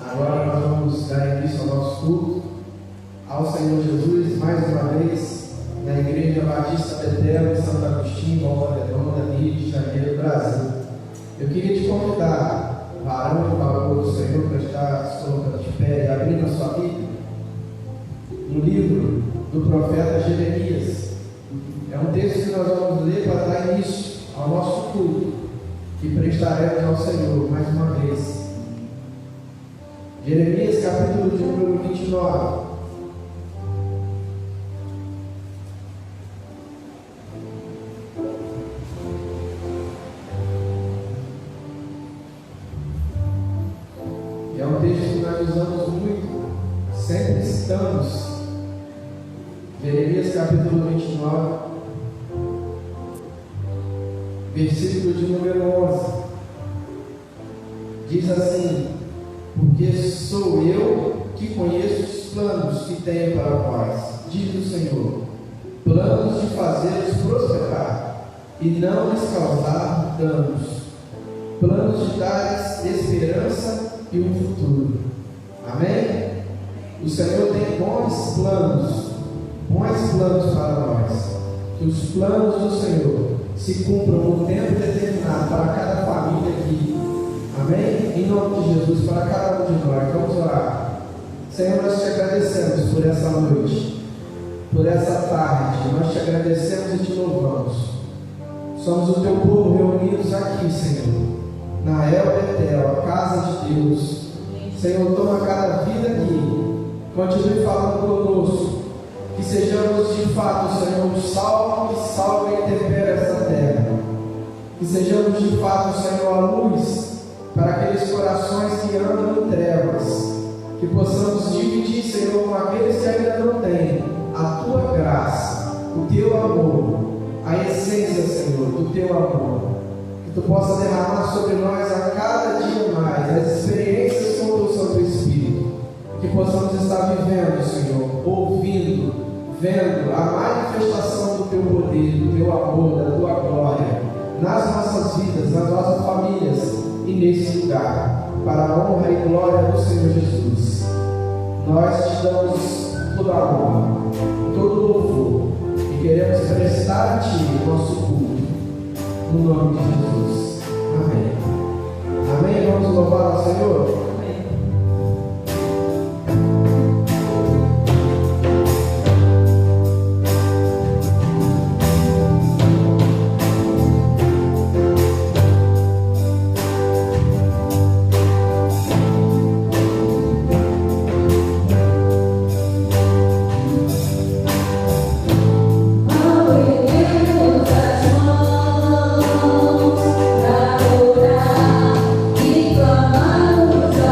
Agora nós vamos dar início ao nosso culto ao Senhor Jesus, mais uma vez, na Igreja Batista Betel, em Santo Agostinho, Volta Redonda, Rio de Janeiro, Brasil. Eu queria te convidar, varão e valor do Senhor, para estar se colocando de pé e abrindo a sua Bíblia no livro do profeta Jeremias. É um texto que nós vamos ler para dar início ao nosso culto e prestaremos ao Senhor mais uma vez. Jeremias, capítulo de número 29. E é um texto que nós usamos muito, sempre citamos. Jeremias, capítulo 29, versículo de número 11. Diz assim: porque sou eu que conheço os planos que tenho para vós, diz o Senhor, planos de fazê-los prosperar e não lhes causar danos, planos de dar esperança e um futuro. Amém? O Senhor tem bons planos para nós. Que os planos do Senhor se cumpram no tempo determinado para cada família aqui. Amém? Em nome de Jesus, para cada um de nós. Vamos orar. Senhor, nós te agradecemos por essa noite, por essa tarde. Nós te agradecemos e te louvamos. Somos o teu povo reunidos aqui, Senhor, na El Betel, a casa de Deus. Senhor, toma cada vida aqui. Continue falando conosco. Que sejamos de fato, Senhor, o sal que salva e tempera essa terra. Que sejamos de fato, Senhor, a luz para aqueles corações que andam em trevas. Que possamos dividir, Senhor, com aqueles que ainda não têm a tua graça, o teu amor, a essência, Senhor, do teu amor. Que tu possa derramar sobre nós a cada dia mais as experiências com o teu Santo Espírito. Que possamos estar vivendo, Senhor, ouvindo, vendo a manifestação do teu poder, do teu amor, da tua glória nas nossas vidas, nas nossas famílias e nesse lugar, para a honra e glória do Senhor Jesus. Nós te damos toda a honra, todo o louvor e queremos prestar a ti o nosso culto, no nome de Jesus. Amém. Amém. Vamos louvar ao Senhor. Para orar e clamar.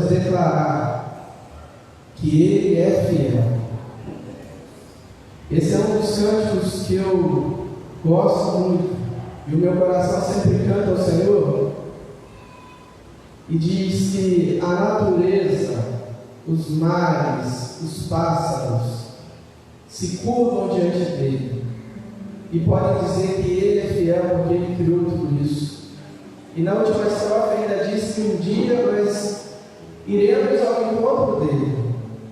podemos declarar que Ele é fiel. Esse é um dos cânticos que eu gosto muito, e o meu coração sempre canta ao Senhor, e diz que a natureza, os mares, os pássaros se curvam diante dele e podem dizer que ele é fiel porque ele criou tudo isso. E na última estrofe ainda diz que um dia nós iremos ao encontro dele,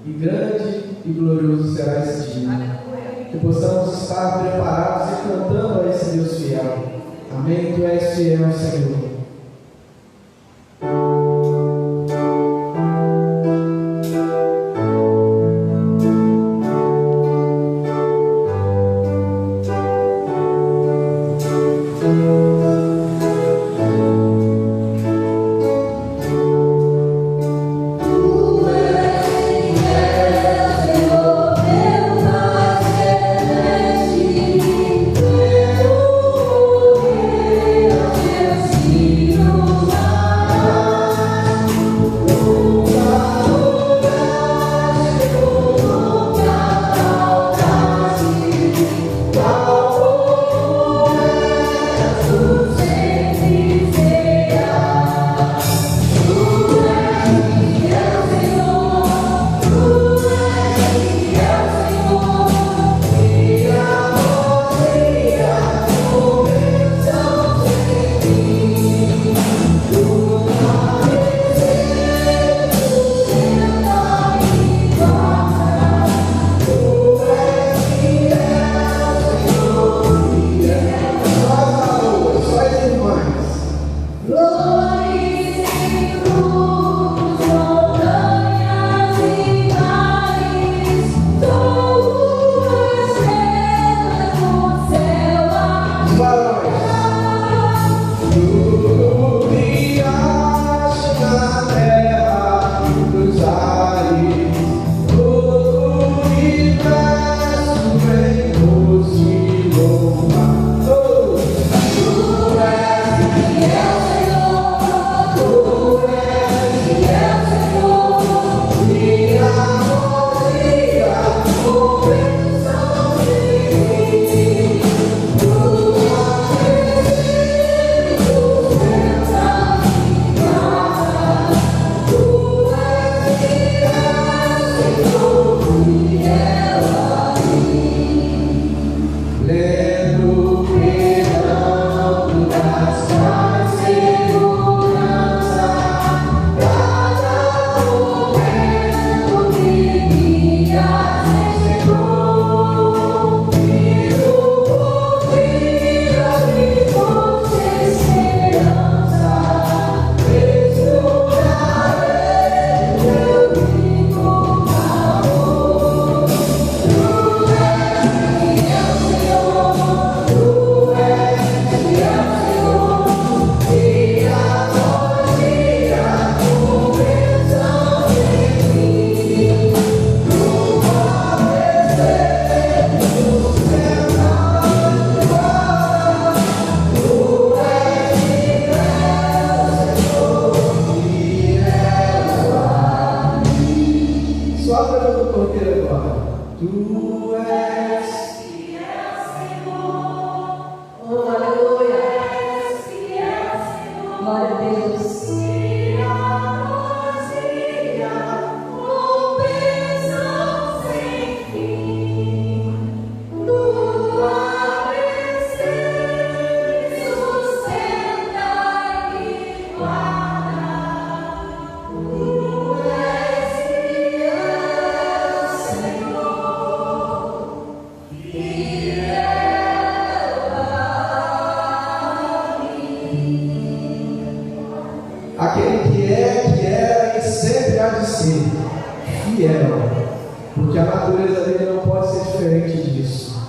e grande e glorioso será esse dia. Que possamos estar preparados e cantando a esse Deus fiel. Amém? Tu és fiel, Senhor. Aquele que era e sempre há de ser fiel, porque a natureza dele não pode ser diferente disso.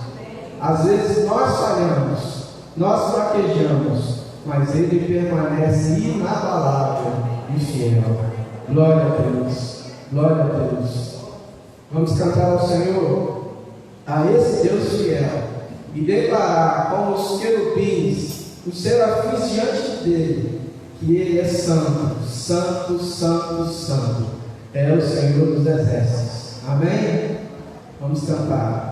Às vezes nós falhamos, nós fraquejamos, mas ele permanece inabalável e fiel. Glória a Deus, glória a Deus. Vamos cantar ao Senhor, a esse Deus fiel, e declarar como os querubins, os serafins diante dele, que Ele é santo, santo, santo, santo. É o Senhor dos Exércitos. Amém? Vamos cantar.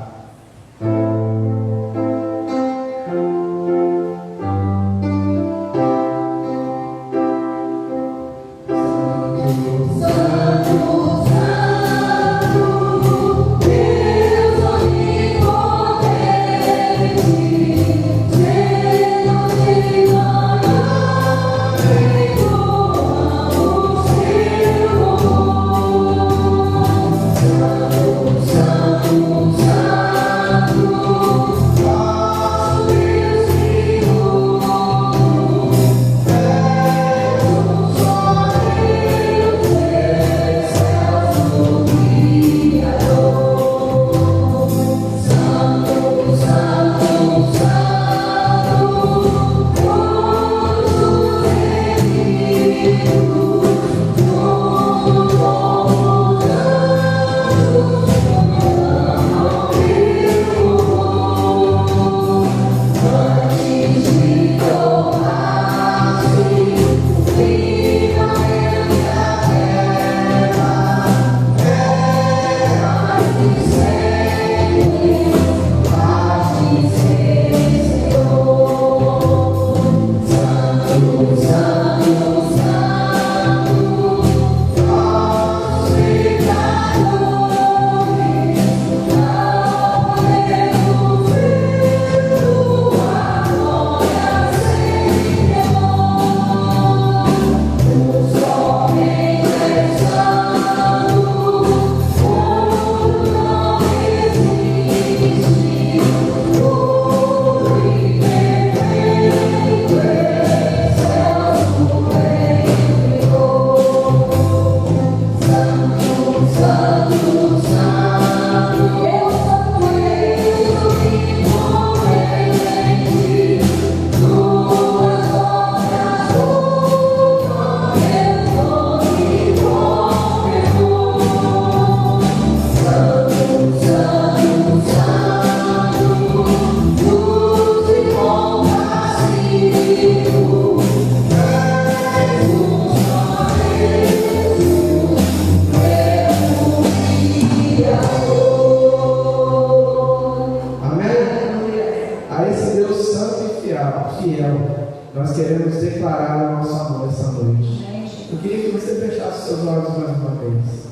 Nós queremos declarar o nosso amor essa noite. Eu queria que você fechasse seus olhos mais uma vez.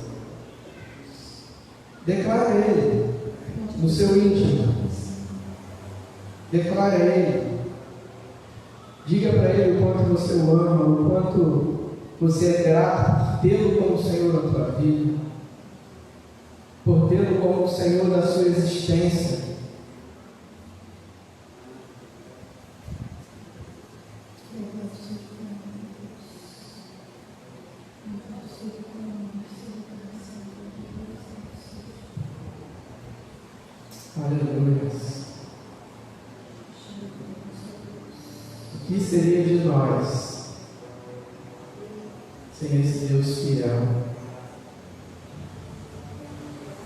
Declare Ele no seu íntimo. Declare Ele. Diga para Ele o quanto você o ama, o quanto você é grato por tê-lo como Senhor da tua vida, por tê-lo como Senhor da sua existência. Aleluia. O que seria de nós sem esse Deus fiel?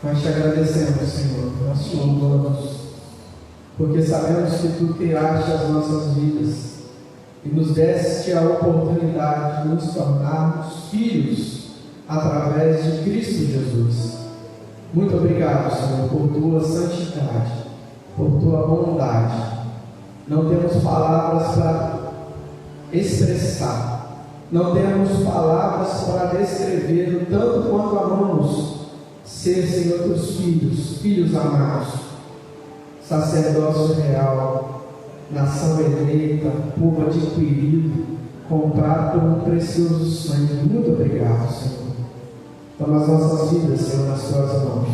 Nós te agradecemos, Senhor, nós te louvamos, porque sabemos que Tu criaste as nossas vidas e nos deste a oportunidade de nos tornarmos filhos através de Cristo Jesus. Muito obrigado, Senhor, por Tua santidade, por Tua bondade. Não temos palavras para expressar, não temos palavras para descrever o tanto quanto amamos ser, Senhor, Teus filhos, filhos amados, sacerdócio real, nação eleita, povo adquirido, comprado por um precioso sangue. Muito obrigado, Senhor. Toma as nossas vidas, Senhor, nas Tuas mãos.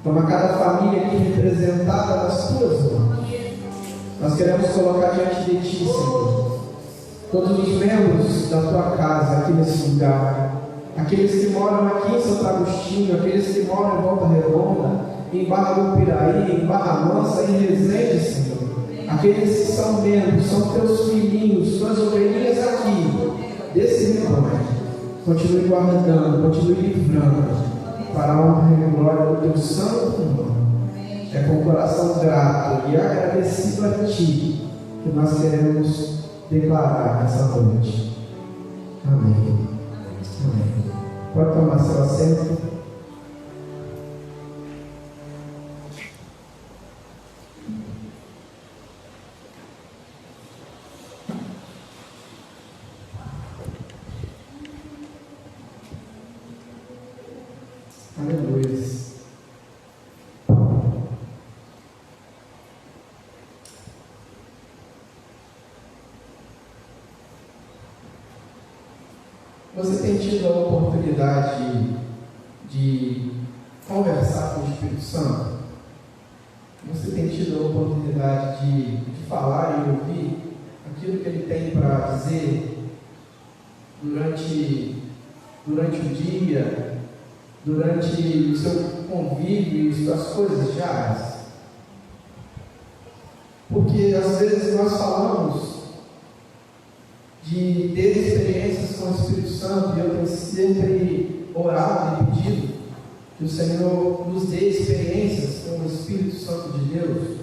Toma cada família aqui representada nas Tuas mãos. Nós queremos colocar diante de Ti, Senhor, todos os membros da Tua casa aqui nesse lugar, aqueles que moram aqui em Santo Agostinho, aqueles que moram em Volta Redonda, em Barra do Piraí, em Barra Mansa, em Resende, Senhor. Aqueles que são membros, são Teus filhinhos, Tuas ovelhinhas aqui, desse rebanho. Continue guardando, continue livrando, para a honra e glória do Teu santo nome. É com o coração grato e agradecido a Ti que nós queremos declarar nessa noite. Amém. Amém. Pode tomar seu assento. Aleluia. Você tem tido a oportunidade de conversar com o Espírito Santo? Você tem tido a oportunidade de falar e ouvir aquilo que ele tem para dizer durante o dia, durante o seu convívio e suas coisas diárias? Porque às vezes nós falamos de ter experiências com o Espírito Santo, e eu tenho sempre orado e pedido que o Senhor nos dê experiências com o Espírito Santo de Deus.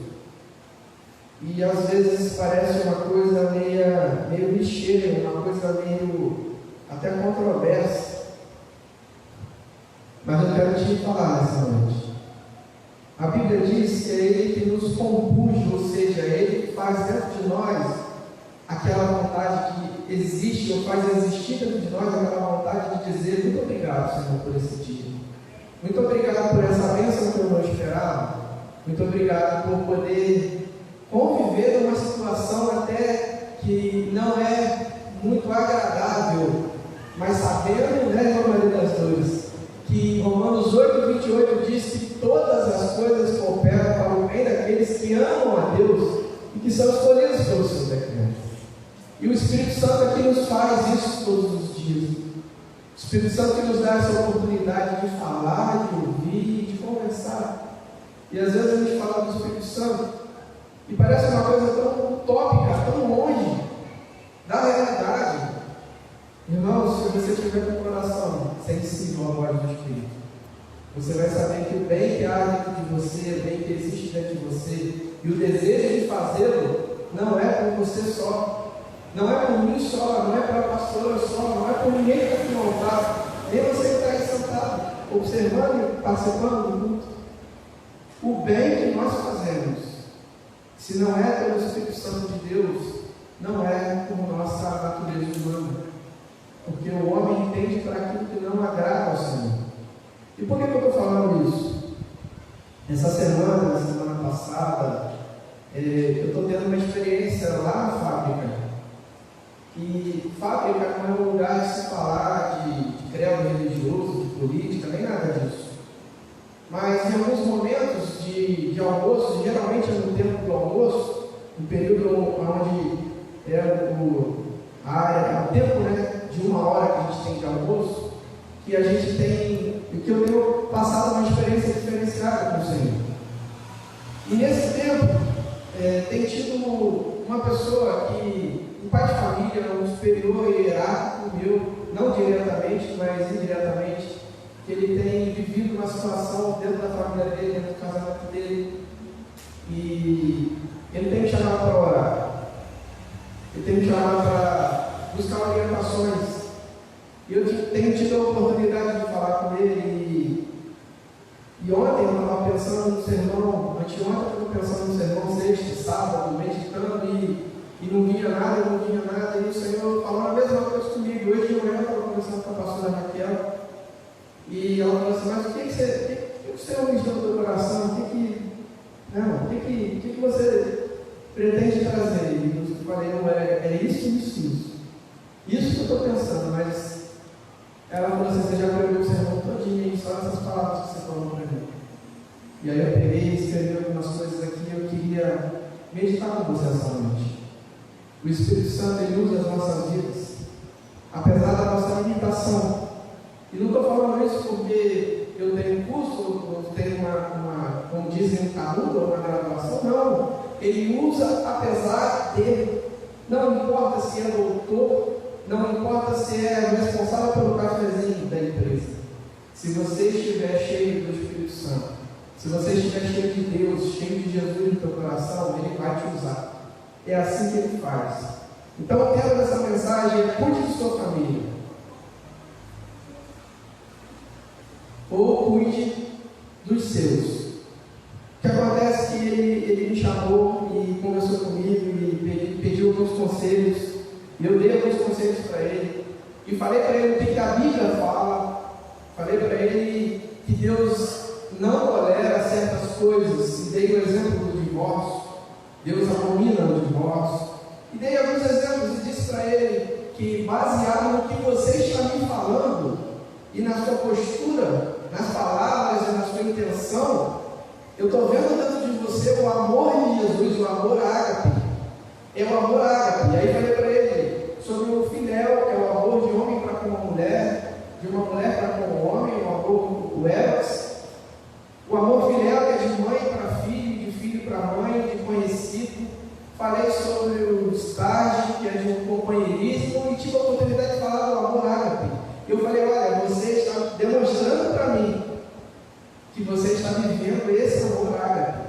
E às vezes parece uma coisa meio clichê, uma coisa meio até controversa. Mas eu quero te falar nessa noite. A Bíblia diz que é Ele que nos compuz, ou seja, é Ele que faz dentro de nós aquela vontade que existe, ou faz existir dentro de nós aquela vontade de dizer: muito obrigado, Senhor, por esse dia. Muito obrigado por essa bênção que eu não esperava. Muito obrigado por poder conviver numa situação até que não é muito agradável, mas sabendo, na maioria das dores, que Romanos 8:28 diz que todas as coisas cooperam para o bem daqueles que amam a Deus e que são escolhidos pelo seu decreto. E o Espírito Santo aqui nos faz isso todos os dias. O Espírito Santo que nos dá essa oportunidade de falar, de ouvir, de conversar. E às vezes a gente fala do Espírito Santo e parece uma coisa tão utópica, tão longe da realidade. Irmãos, se você tiver com o coração sensível à voz do Espírito, você vai saber que o bem que há dentro de você, o bem que existe dentro de você, e o desejo de fazê-lo, não é por você só. Não é por mim só, não é para a pastora só, não é por ninguém que está aqui no altar, nem você que está aí sentado, observando e participando do culto. O bem que nós fazemos, se não é pelo Espírito Santo de Deus, não é por nossa natureza humana. Porque o homem entende para aquilo que não agrada ao Senhor. E por que eu estou falando isso? Essa semana, passada, eu estou tendo uma experiência lá na fábrica. E fábrica não é um lugar de se falar de credo religioso, de política, nem nada disso. Mas em alguns momentos de almoço, geralmente é no tempo do almoço, no período onde é o tempo, de 1 hora que a gente tem de almoço, que a gente tem, que eu tenho passado uma experiência diferenciada com o Senhor. E nesse tempo, tem tido uma pessoa que, um pai de família, um superior hierárquico meu, não diretamente, mas indiretamente, que ele tem vivido uma situação dentro da família dele, dentro do casamento dele, e ele tem me chamado para orar, ele tem me chamado para buscar orientações, e eu tenho tido a oportunidade de falar com ele, e ontem eu estava pensando no sermão, anteontem eu estava pensando no sermão sexta, sábado, meditando, e não vinha nada, e o Senhor falou a mesma coisa comigo. Hoje de manhã eu estava conversando com a pastora Raquel, e ela falou assim: mas o que o Senhor me deu no teu coração? O que você pretende trazer? E eu falei: não, é isso. Isso que eu estou pensando, mas ela falou assim: você já pegou o sermão todinho e só essas palavras que você falou para mim. E aí eu peguei e escrevi algumas coisas aqui e eu queria meditar com você essa noite. O Espírito Santo, ele usa as nossas vidas, apesar da nossa limitação. E não estou falando isso porque eu tenho um curso, ou tenho como dizem, um canudo, ou uma graduação. Não, ele usa apesar de. Não importa se é doutor, não importa se é responsável pelo cafezinho da empresa. Se você estiver cheio do Espírito Santo, se você estiver cheio de Deus, cheio de Jesus no teu coração, ele vai te usar. É assim que ele faz. Então, o tema dessa mensagem é: cuide de sua família. cuide dos seus. O que acontece é que ele me chamou e conversou comigo e pediu alguns conselhos, e eu dei alguns conselhos para ele, e falei para ele o que a Bíblia fala, falei para ele que Deus não tolera certas coisas, e dei o exemplo do divórcio, Deus abomina o divórcio, e dei alguns exemplos e disse para ele que, baseado no que você está me falando, e na sua postura, nas palavras e na sua intenção, eu estou vendo dentro de você o amor de Jesus, o amor ágape. É o amor ágape. E aí falei para ele sobre o filéu, que é o amor de homem para com uma mulher, de uma mulher para com um homem, o amor, o eros. O amor filéu, que é de mãe para filho, de filho para mãe, de conhecido. Falei sobre o estágio, que é de um companheirismo, e tive a oportunidade de falar do amor ágape. Eu falei, olha, você está demonstrando para mim que você está vivendo esse amor ágape.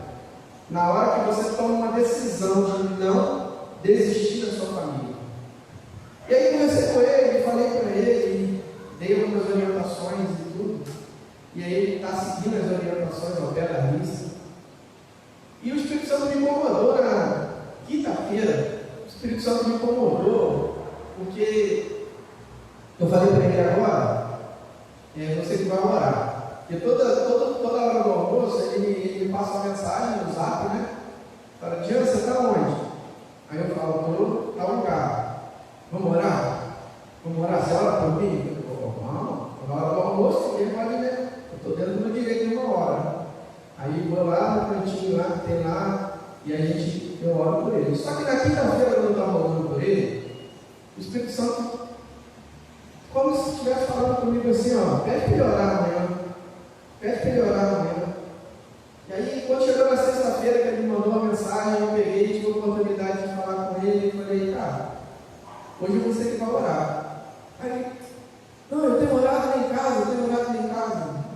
Na hora que você toma uma decisão de não desistir da sua família. E aí conversei com ele, falei para ele, dei algumas orientações e tudo. E aí ele está seguindo as orientações ao pé da missa. E o Espírito Santo me incomodou na quinta-feira. O Espírito Santo me incomodou, porque eu falei para ele agora, você que vai orar. Porque toda hora do almoço ele passa uma mensagem no zap, né? Fala, Diana, você está onde? Aí eu falo, estou em tal lugar. Vamos orar? Vamos orar? Você ora por mim? Eu falo, vamos. Na hora do almoço, ninguém pode ver. Eu estou dentro do direito de uma hora. Aí eu vou lá no cantinho lá que tem lá, e eu oro por ele. Só que na quinta-feira, quando eu estava orando por ele, o Espírito Santo, como se estivesse falando comigo assim, ó, pede para ele orar amanhã. Pede para ele orar amanhã. E aí, quando chegou na sexta-feira que ele me mandou uma mensagem, eu peguei, tive a oportunidade de falar com ele e falei, cara, hoje é você que vai orar. Aí, não, eu tenho orado lá em casa, Eu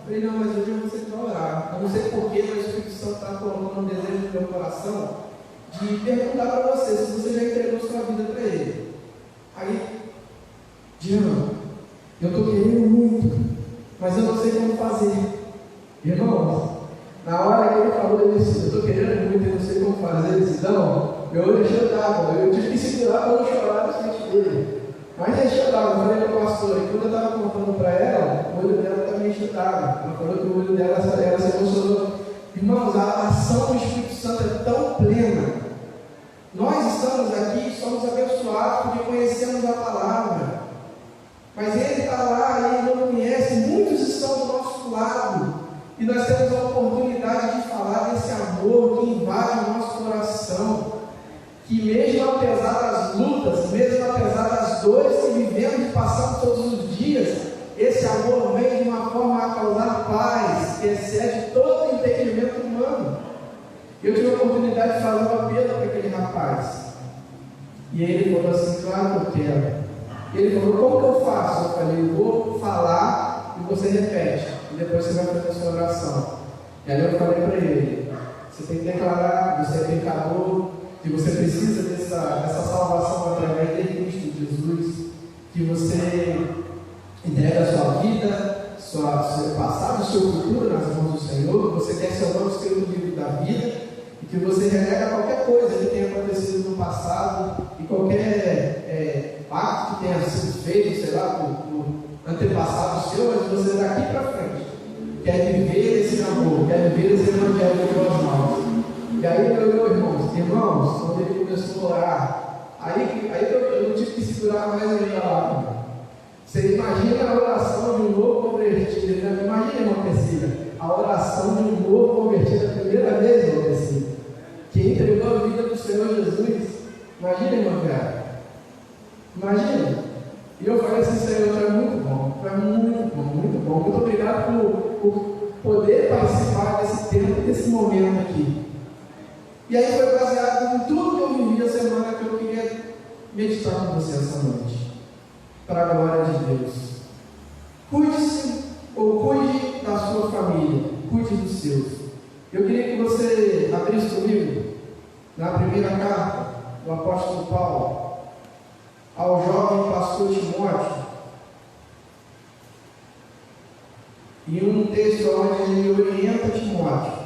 falei, não, mas hoje é você que vai orar. Eu não sei porquê, mas o Espírito Santo está colocando um desejo no meu coração de perguntar para você se você já entregou sua vida para ele. Aí, Diana, eu estou querendo muito, mas eu não sei como fazer. Irmãos, na hora que ele falou isso, eu estou querendo muito, eu não sei como fazer. Ele disse, não, meu olho encheu d'água, eu tive que segurar para não chorar na frente dele. Mas encheu d'água, eu falei para o pastor, e quando eu estava contando para ela, o olho dela também encheu d'água. Ela falou que o olho dela se emocionou. Irmãos, a ação do Espírito Santo é tão plena. Nós estamos aqui, somos abençoados porque conhecemos a palavra. Mas ele está lá, ele não conhece, muitos estão do nosso lado. E nós temos a oportunidade de falar desse amor que invade o nosso coração. Que mesmo apesar das lutas, mesmo apesar das dores que vivemos e passamos todos os dias, esse amor vem de uma forma a causar paz, que excede todo o entendimento humano. Eu tive a oportunidade de fazer um apelo para aquele rapaz. E ele falou assim, claro que eu quero. Ele falou, como que eu faço? Eu falei, eu vou falar e você repete. E depois você vai fazer a sua oração. E aí eu falei para ele, você tem que declarar, você é pecador, que você precisa dessa salvação através de Cristo Jesus, que você entrega a sua vida, seu passado, seu futuro nas mãos do Senhor, que você quer seu nome escrito no livro da vida, e que você renega qualquer coisa que tenha acontecido no passado, e qualquer pacto que tenha sido feito, sei lá, por antepassado seu, mas você daqui para frente quer viver esse amor, quer viver esse evangelho de boas novas. E aí meu irmãos, quando ele começou a orar, aí eu não tive que segurar mais a minha lágrima. Você imagina a oração de um novo convertido, né? Imagina, irmão Priscila, a oração de um novo convertido, a primeira vez, irmão Priscila, que entregou a vida do Senhor Jesus. Imagina, irmão Vera. Imagina. E eu falei assim, Senhor, tu é muito bom, tu é muito bom, muito bom. Muito obrigado por poder participar desse tempo, desse momento aqui. E aí foi baseado em tudo que eu vivi a semana que eu queria meditar com você essa noite. Para a glória de Deus. Cuide-se ou cuide da sua família. Cuide dos seus. Eu queria que você abrisse comigo na primeira carta do apóstolo Paulo ao jovem pastor Timóteo. em um texto onde ele orienta Timóteo.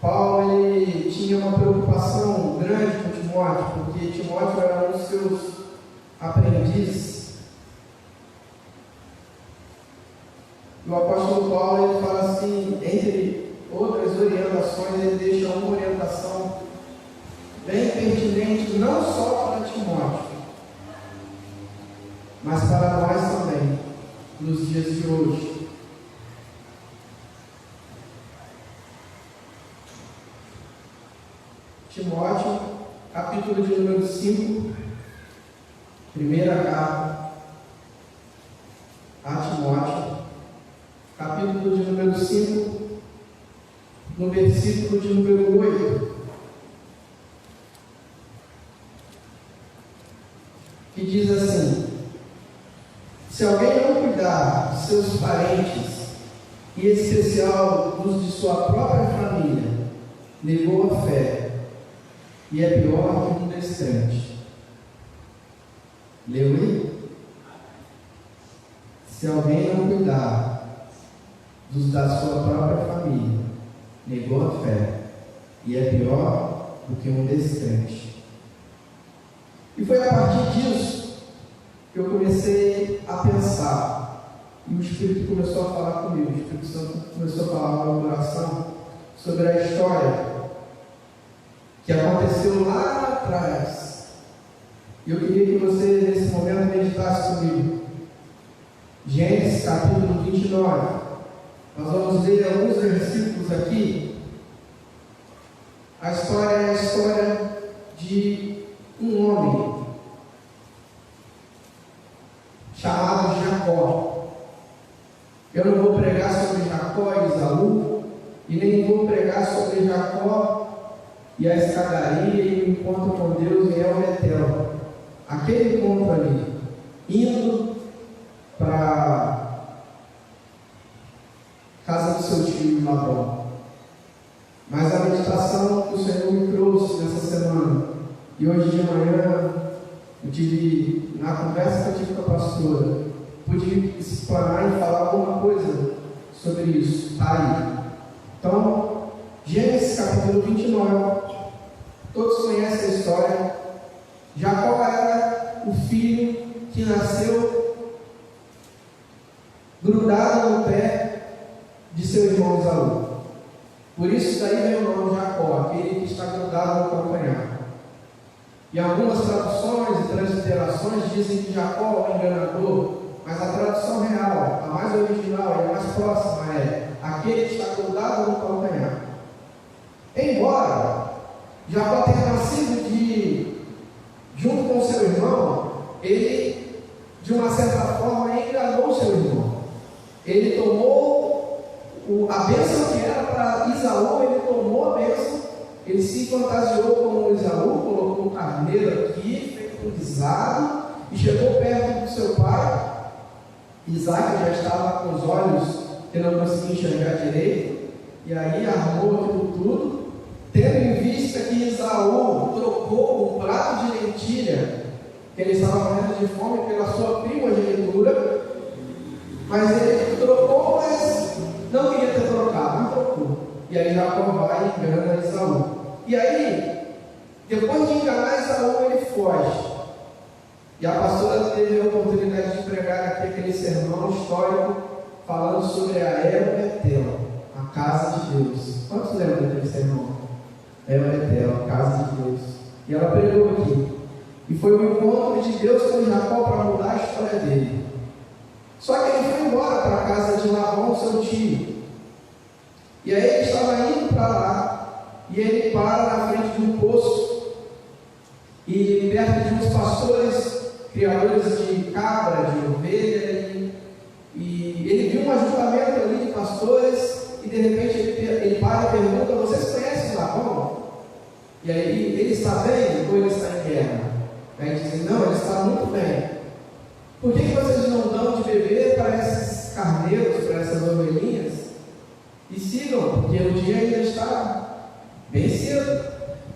Paulo ele tinha uma preocupação grande com Timóteo, porque Timóteo era um dos seus aprendizes. E o apóstolo Paulo ele fala assim, entre outras orientações, ele deixa uma orientação bem pertinente, não só para Timóteo, mas para nós também, nos dias de hoje. Timóteo, capítulo de número 5, primeira carta a Timóteo, capítulo de número 5, no versículo de número 8, que diz assim: se alguém não cuidar de seus parentes, e em especial dos de sua própria família, negou a fé, e é pior que um descrente. Leu aí? Se alguém não cuidar dos da sua própria família, negou a fé, e é pior do que um descrente. E foi a partir disso que eu comecei a pensar, e o Espírito começou a falar comigo, o Espírito Santo começou a falar no meu coração sobre a história que aconteceu lá atrás. E eu queria que você nesse momento meditasse comigo. Gênesis capítulo 29. Nós vamos ler alguns versículos aqui. A história é a história de um homem chamado Jacó. Eu não vou pregar sobre Jacó e Esaú, e nem vou pregar sobre Jacó e a escadaria e o encontro com Deus em El Betel. Aquele encontro ali, indo para casa do seu tio Labão. Mas a meditação que o Senhor me trouxe nessa semana, e hoje de manhã eu tive, na conversa que eu tive com a pastora, pude explanar e falar alguma coisa sobre isso. Está aí. Então, Gênesis capítulo 29, todos conhecem a história. Jacó era o filho que nasceu grudado no pé de seu irmão Esaú. Por isso daí vem o nome Jacó, aquele que está grudado no calcanhar. E algumas traduções e transliterações dizem que Jacó é o enganador, mas a tradução real, a mais original e a mais próxima é aquele que está grudado no calcanhar. Embora Jacó tenha nascido junto com seu irmão, ele, de uma certa forma, enganou seu irmão. Ele tomou a bênção que era para Esaú, ele tomou a bênção, ele se fantasiou como Esaú, colocou um carneiro aqui, feito um guisado, e chegou perto do seu pai. Isaac já estava com os olhos que não conseguia enxergar direito, e aí armou aquilo tudo, tendo em vista que Esaú trocou um prato de lentilha, que ele estava morrendo de fome, pela sua primogenitura, mas ele trocou, mas não queria ter trocado, não trocou. E aí Jacó vai e engana Esaú. E aí, depois de enganar Esaú, ele foge. E a pastora teve a oportunidade de pregar aqui aquele sermão histórico, falando sobre a El Betel, a casa de Deus. Quantos lembram daquele sermão? El Betel, a casa de Deus. E ela pregou aqui. E foi o encontro de Deus com Jacó para mudar a história dele. Só que ele foi embora para a casa de Labão, seu tio. E aí ele estava indo para lá, e ele para na frente de um poço, e perto de uns pastores, criadores de cabra, de ovelha, e ele viu um ajuntamento ali de pastores, e de repente ele para e pergunta: vocês conhecem Labão? E aí, ele está bem ou ele está em guerra? Aí dizem: não, ele está muito bem. Por que vocês não dão de beber para esses carneiros, para essas ovelhinhas? E sigam, porque o dia ainda está bem cedo.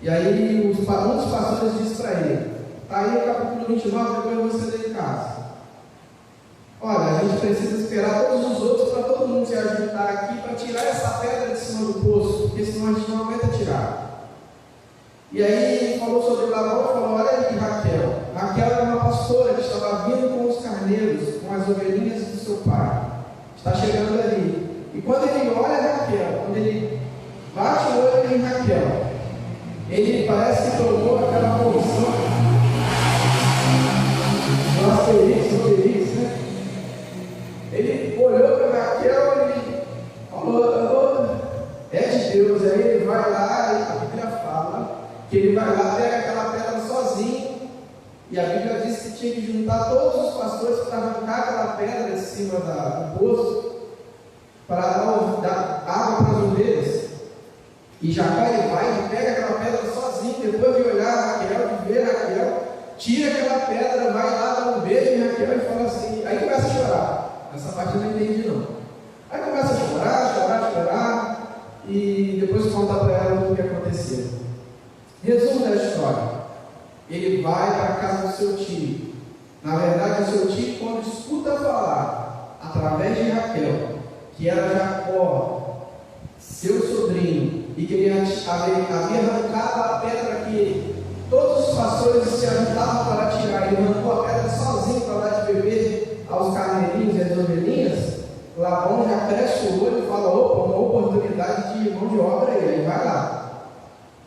E aí um dos pastores disse para ele: está aí o capítulo 29, depois você lê em casa. Olha, a gente precisa esperar todos os outros para todo mundo se ajudar aqui para tirar essa pedra de cima do poço, porque senão a gente não aguenta tirar. E aí ele falou sobre Labão e falou: olha aí Raquel. Raquel era uma pastora que estava vindo com os carneiros, com as ovelhinhas do seu pai. Está chegando ali. E quando ele olha Raquel, quando ele bate o olho em Raquel, ele parece que tomou aquela porção. Nossa, Felix, né? Ele olhou para Raquel e falou: é de Deus. Aí ele vai lá e a Bíblia fala que ele vai lá, pega aquela pedra sozinho, e a Bíblia diz que tinha que juntar todos os pastores para arrancar aquela pedra de cima do poço para dar água para as ovelhas. E Jacó ele vai e pega aquela pedra sozinho, depois de olhar Raquel, de ver Raquel, tira aquela pedra, vai lá, dá um beijo em Raquel e fala assim, aí começa a chorar. Essa parte eu não entendi não. Aí começa a chorar, e depois conta para ela tudo o que aconteceu. Resumo da história: ele vai para a casa do seu tio. Na verdade, o seu tio, quando escuta falar, através de Raquel, que era Jacó, seu sobrinho, e que ele havia arrancado a pedra que todos os pastores se ajudavam para tirar, ele arrancou a pedra sozinho para dar de beber aos carneirinhos e às ovelhinhas. Labão já cresce o olho e fala: opa, uma oportunidade de mão de obra aí, aí vai lá.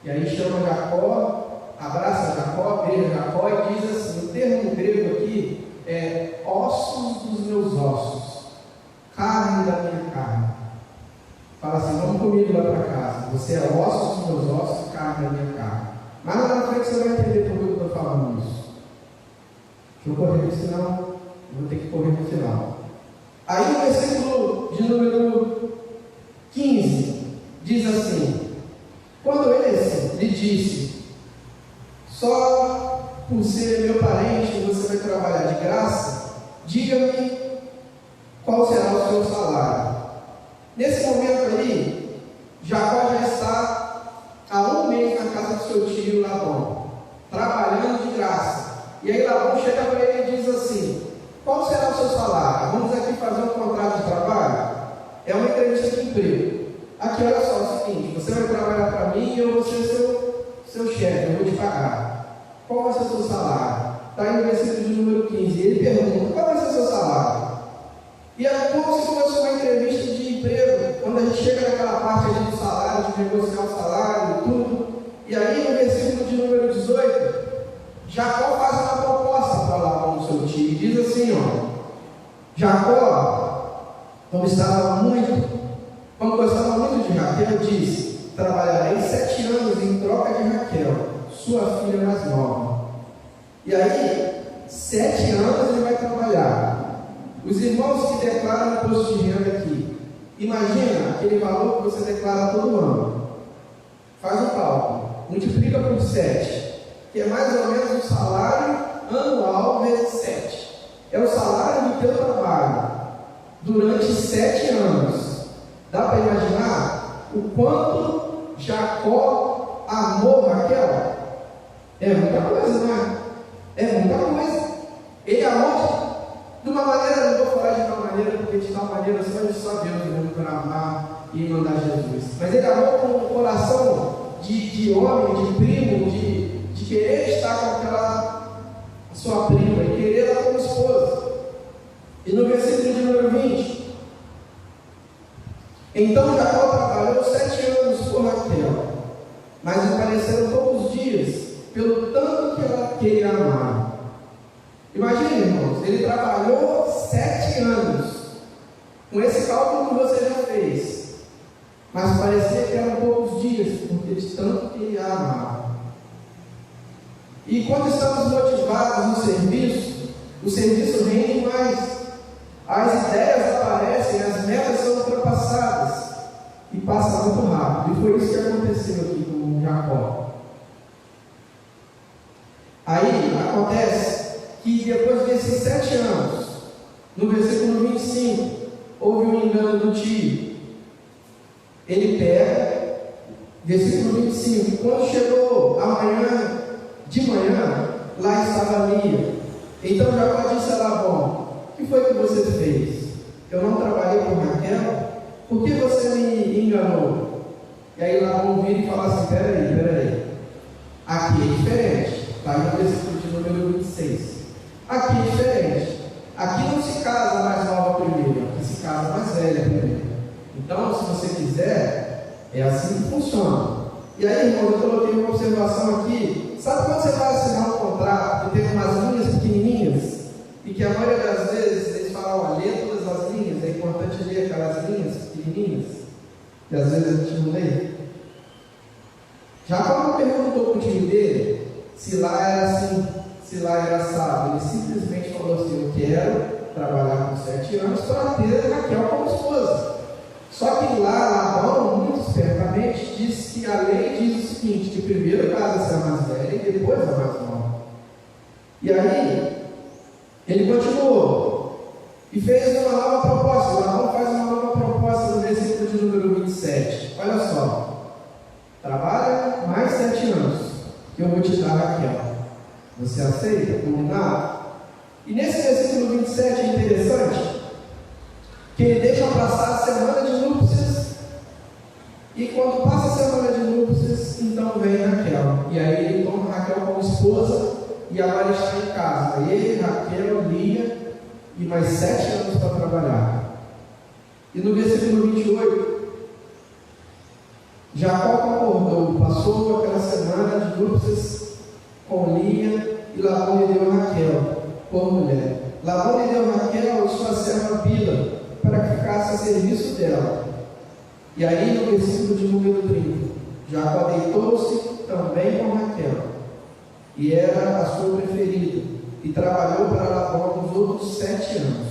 E aí chama Jacó, abraça Jacó, beija Jacó e diz assim, o termo grego aqui é ossos dos meus ossos, carne da minha carne. Fala assim: vamos comigo lá para casa, você é ossos dos meus ossos, carne da minha carne. Mas lá na frente você vai entender por que eu estou falando isso. Deixa eu correr no final, vou ter que correr no final. Aí no versículo de número 15, diz assim: quando ele lhe disse, só por ser meu parente você vai trabalhar de graça, diga-me qual será o seu salário. Nesse momento ali, Jacó já está há um mês na casa do seu tio Labão, trabalhando de graça. E aí Labão chega para ele e diz assim: qual será o seu salário? Vamos aqui fazer um contrato de trabalho? É uma entrevista de emprego. Aqui, olha só, é o seguinte: você vai trabalhar para mim e eu vou ser seu chefe, eu vou te pagar. Qual vai ser o seu salário? Está aí no versículo de número 15. Ele pergunta: qual vai ser o seu salário? E é como se fosse uma entrevista de emprego, quando a gente chega naquela parte ali do salário, de negociar o salário e tudo. E aí no versículo de número 18, Jacó faz uma proposta para Labão, seu tio, e diz assim: ó, Jacó, como gostava muito de Raquel, disse: trabalharei 7 anos em troca de Raquel, sua filha mais nova. E aí, 7 anos ele vai trabalhar. Os irmãos que declaram o imposto de renda aqui, imagina aquele valor que você declara todo ano. Faz o cálculo, multiplica por 7, que é mais ou menos o salário anual vezes 7. É o salário do teu trabalho durante 7 anos. Dá para imaginar o quanto Jacó amou Raquel? É muita coisa, não é? É muita coisa. Ele amou de uma maneira, não vou falar de tal maneira, porque de tal maneira só Deus mesmo para amar e mandar Jesus. Mas ele amou com um coração de homem, de primo, de querer estar com aquela sua prima e querer ela como esposa. E no versículo de número 20, então Jacó trabalhou 7 anos por Raquel, mas lhe pareceram poucos dias, pelo tanto que ela queria amar. Imagine, irmãos, ele trabalhou 7 anos, com esse cálculo que você já fez, mas parecia que eram poucos dias, porque de tanto que ele a amava. E quando estamos motivados no serviço, o serviço rende mais. As ideias aparecem, as metas são ultrapassadas e passa muito rápido. E foi isso que aconteceu aqui com Jacó. Aí acontece que depois desses 7 anos, no versículo 25, houve um engano do tio. Ele pega, versículo 25, quando chegou de manhã, lá estava Lia. Então Jacó disse a Labão: que foi que você fez? Eu não trabalhei com Raquel? Por que você me enganou? E aí Labão vira e fala assim: peraí, aqui é diferente. Está aí no versículo de número 26. Aqui é diferente. Aqui não se casa a mais nova primeiro, aqui se casa a mais velha primeiro. Então, se você quiser, é assim que funciona. E aí, irmão, eu coloquei uma observação aqui. Sabe quando você vai assinar um contrato que tem umas linhas pequenininhas? E que a maioria das vezes eles falam: ó, lê todas as linhas, é importante ler aquelas linhas pequenininhas. E às vezes a gente não lê. Jacó não perguntou para o time dele se lá era assim, se lá era assado. Ele simplesmente falou assim: eu quero trabalhar com 7 anos para ter Raquel como esposa. Só que lá, Labão, muito espertamente, diz que a lei diz o seguinte: que primeiro casa-se a mais velha e depois a mais nova. E aí, ele continuou e fez uma nova proposta. Labão faz uma nova proposta no versículo de número 27. Olha só: trabalha mais 7 anos, que eu vou te dar Raquel. Você aceita? Combinado? E nesse versículo 27 é interessante que ele deixa passar a semana de núpcias, e quando passa a semana de núpcias, então vem Raquel, e aí ele toma Raquel como esposa, e agora está em casa, ele, Raquel, Lia, e mais 7 anos para trabalhar. E no versículo 28, Jacó concordou, passou aquela semana de núpcias com Lia, e Labão lhe deu Raquel por mulher. Labão lhe deu Raquel e sua serva Bila, para que ficasse a serviço dela. E aí no versículo de número 30, Jacó deitou-se também com Raquel, e era a sua preferida, e trabalhou para Labão nos outros 7 anos.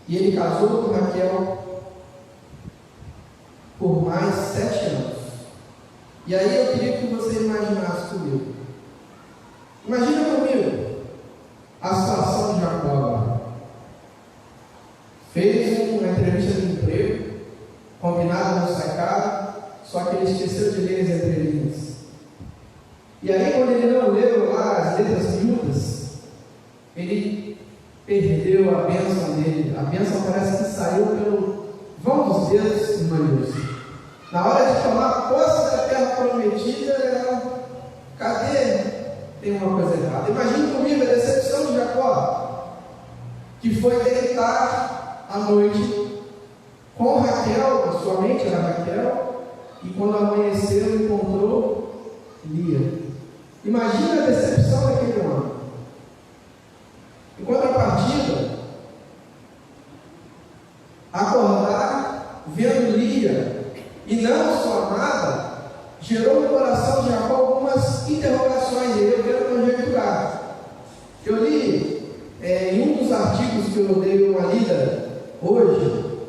E ele casou com Raquel por mais 7 anos. E aí eu queria que você imaginasse comigo. Imagina comigo a situação de Jacó agora. Fez uma entrevista de emprego, combinada no sacado, só que ele esqueceu de ler as entrelinhas. E aí, quando ele não leu lá as letras miúdas, ele perdeu a bênção dele. A bênção parece que saiu pelo vão dos dedos, irmãos. Na hora de tomar posse da terra prometida, ela, cadê? Tem uma coisa errada. Imagine comigo a decepção de Jacó, que foi deitar à noite com Raquel, a sua mente era Raquel, e quando amanheceu encontrou Lia. Imagina a decepção daquele homem. Em contrapartida, acordar vendo Lia e não sua amada gerou no coração de Jacó algumas interrogações, e eu quero conjecturar. Eu li em um dos artigos que eu dei uma lida hoje,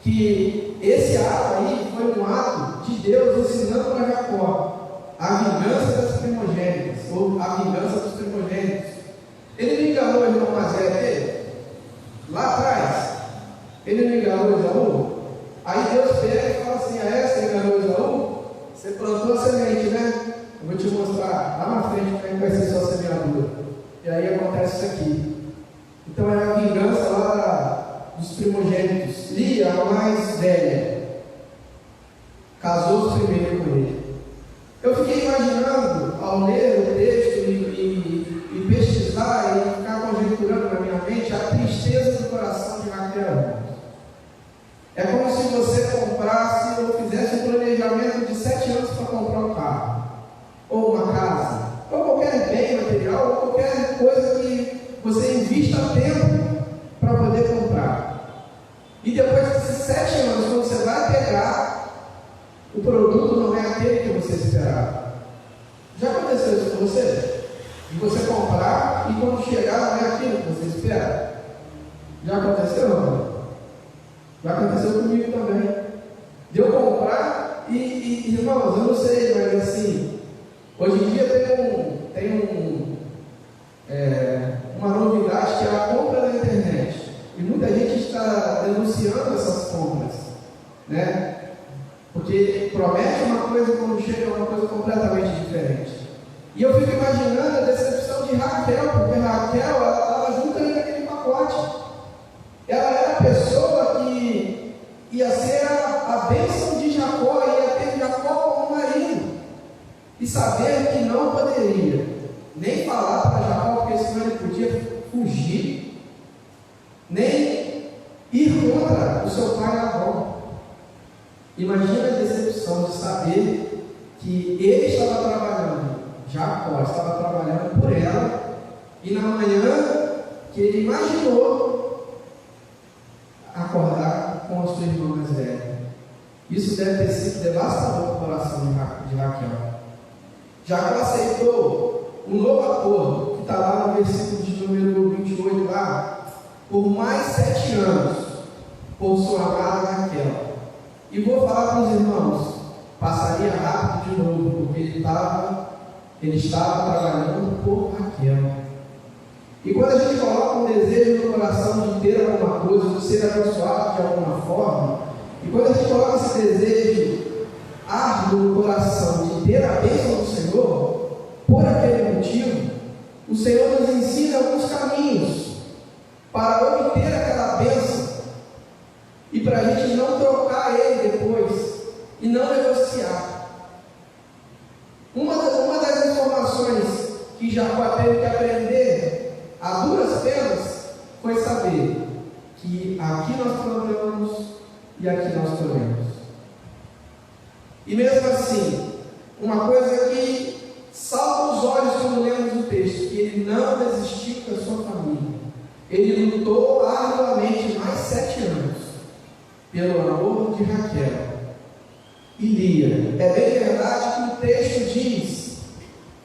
que esse ato aí foi um ato de Deus ensinando para Jacó a vingança das primogênitas, ou a vingança dos primogênitos. Ele não enganou o irmão mais velho dele? Lá atrás, ele não enganou Esaú? Aí Deus pega e fala assim: você enganou Esaú? Você plantou a semente, né? Eu vou te mostrar lá na frente como é que vai ser sua semeadura. E aí acontece isso aqui. Então é a vingança lá dos primogênitos. Lia, a mais velha, casou-se primeiro com ele. Eu fiquei imaginando, ao ler o texto e pesquisar e ficar conjecturando na minha mente a tristeza do coração de Raquel. É como se você comprasse ou fizesse um planejamento de 7 anos para comprar um carro, ou uma casa, ou qualquer bem material, ou qualquer coisa que você invista tempo para poder comprar. E depois desses 7 anos, quando você vai pegar, o produto não é aquele que você esperava. Já aconteceu isso com você? De você comprar e quando chegar não é aquilo que você espera? Já aconteceu, não? Já aconteceu comigo também. De eu comprar e irmãos, eu não sei, mas assim, hoje em dia tem uma novidade que é a compra na internet. E muita gente está denunciando essas compras, né? Porque promete uma coisa e quando chega é uma coisa completamente diferente. E eu fico imaginando a decepção de Raquel, porque Raquel Imagina a decepção de saber que ele estava trabalhando, Jacó estava trabalhando por ela, e na manhã que ele imaginou acordar com a sua irmã mais velha. Isso deve ter sido devastador para o coração de Raquel. Jacó aceitou um novo acordo, que está lá no versículo de número 28, lá, por mais 7 anos, por sua amada Raquel. E vou falar para os irmãos, passaria rápido de novo, porque ele estava trabalhando por Raquel. E quando a gente coloca um desejo no coração de ter alguma coisa, de ser abençoado de alguma forma, e quando a gente coloca esse desejo árduo no coração de ter a bênção do Senhor, por aquele motivo, o Senhor nos ensina alguns caminhos para obter aquela bênção e para a gente não trocar ele depois e não negociar. Uma das informações que Jacó teve que aprender a duras penas foi saber que aqui nós plantamos e aqui nós colhemos. E mesmo assim, uma coisa que salta os olhos quando lemos o texto, que ele não desistiu da sua família. Ele lutou arduamente mais 7 anos pelo amor de Raquel e Lia. É bem verdade que o texto diz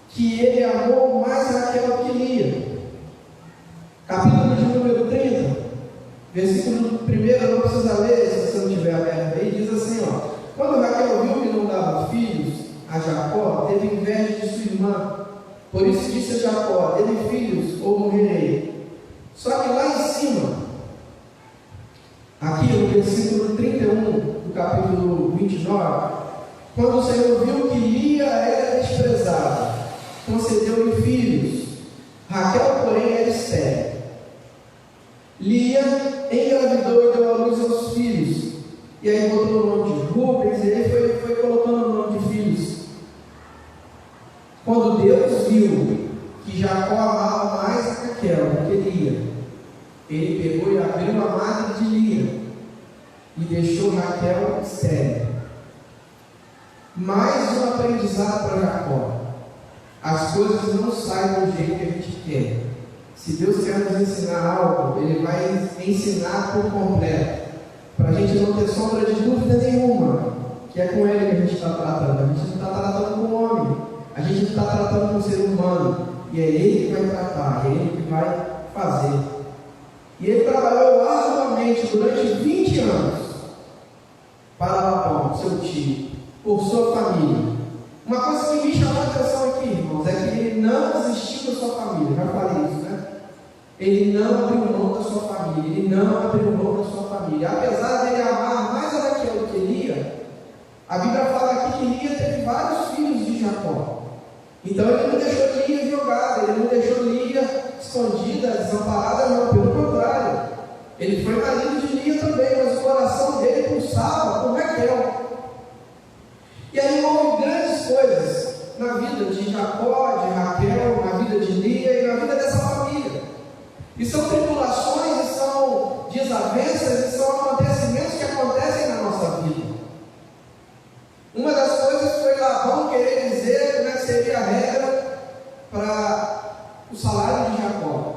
que ele amou mais Raquel que Lia. Capítulo de número 30, versículo 1, não precisa ler se você não tiver aberto aí, diz assim, ó: quando Raquel viu que não dava filhos a Jacó, teve inveja de sua irmã. Por isso disse a Jacó: dê-me filhos ou morrerei. Só que lá em cima, aqui no versículo 31 do capítulo 29, quando o Senhor viu que Lia era desprezada, concedeu-lhe filhos. Raquel, porém, era estéril. Lia engravidou e deu à luz aos filhos. E aí botou o nome de Rubens, e ele foi colocando o nome de filhos. Quando Deus viu que Jacó amava mais a Raquel do que Lia, ele pegou e abriu a madre de Lia e deixou Raquel estéril. Mais um aprendizado para Jacó: as coisas não saem do jeito que a gente quer. Se Deus quer nos ensinar algo, Ele vai ensinar por completo, para a gente não ter sombra de dúvida nenhuma que é com Ele que a gente está tratando. A gente não está tratando com o homem, a gente não está tratando com o ser humano, e é Ele que vai tratar, é Ele que vai fazer. E ele trabalhou arduamente durante 20 anos para Labão, seu tio, por sua família. Uma coisa que me chamou a atenção aqui, irmãos, é que ele não desistiu da sua família. Já falei isso, né? Ele não abriu mão da sua família. Ele não abriu mão da sua família. Apesar dele amar mais a Raquel do que Lia, a Bíblia fala aqui que Lia teve vários filhos de Jacó. Então ele não deixou Lia jogada, ele não deixou Lia escondida, desamparada, não. Pelo contrário, ele foi marido de Lia também, mas o coração dele pulsava por Raquel. E aí houve grandes coisas na vida de Jacó, de Raquel, na vida de Lia e na vida dessa família. E são tribulações, e são desavenças, e são acontecimentos que acontecem na nossa vida. Uma das coisas foi Labão querer dizer como é que seria a regra para o salário de Jacó.